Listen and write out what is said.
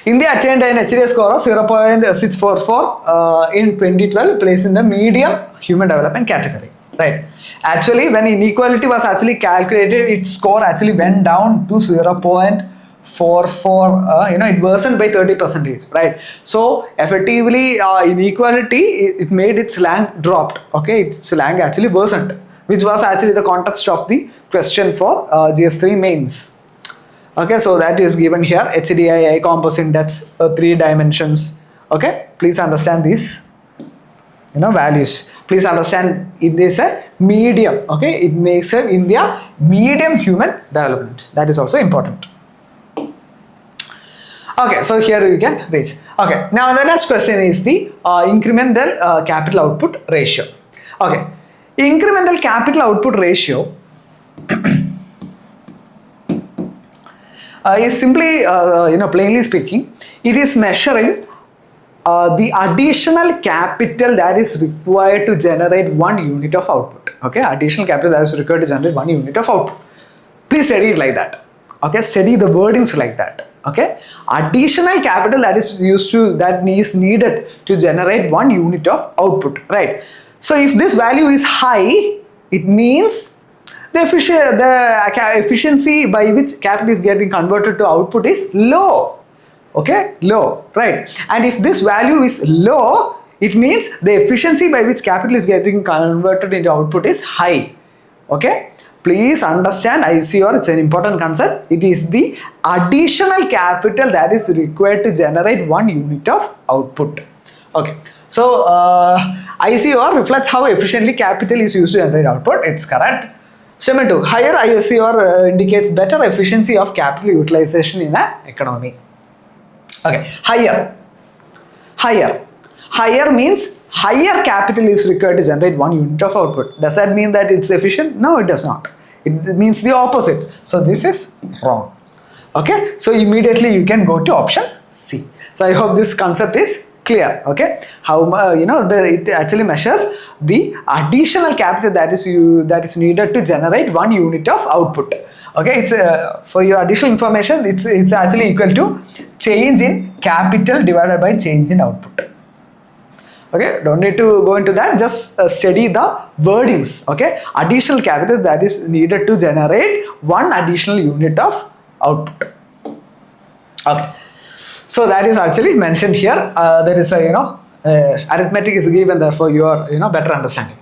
India attained an HDI score of 0.644 in 2012, placed in the medium human development category. Right. Actually, when inequality was actually calculated, its score actually went down to 0.44. It worsened by 30%. Right. So effectively, inequality it made its rank dropped. Okay, its rank actually worsened, which was actually the context of the question for GS3 mains. Okay, so that is given here. HDI composite index, 3 dimensions. Okay, please understand these values. Please understand it is a medium. Okay, it makes a India medium human development. That is also important. Okay, so here we can reach. Okay, now the next question is the incremental capital output ratio. Okay, incremental capital output ratio is simply, plainly speaking, it is measuring the additional capital that is required to generate 1 unit of output. Okay, additional capital that is required to generate 1 unit of output. Please study it like that. Okay, study the wordings like that. Okay, additional capital that is needed to generate 1 unit of output. Right. So if this value is high, it means the efficiency by which capital is getting converted to output is low. Okay, low, right? And if this value is low, it means the efficiency by which capital is getting converted into output is high. Okay, please understand ICOR, it's an important concept. It is the additional capital that is required to generate 1 unit of output. Okay, so ICOR reflects how efficiently capital is used to generate output. It's correct. Statement 2. Higher ICOR indicates better efficiency of capital utilization in an economy. Okay, higher means higher capital is required to generate 1 unit of output. Does that mean that it's efficient? No, it does not. It means the opposite. So this is wrong. Okay, so immediately you can go to option C. So I hope this concept is clear. Okay, how it actually measures the additional capital that is needed to generate 1 unit of output. Okay, it's for your additional information, it's actually equal to change in capital divided by change in output. Okay, don't need to go into that, just study the wordings. Okay, additional capital that is needed to generate 1 additional unit of output. Okay, so that is actually mentioned here. There is a arithmetic is given there for your better understanding.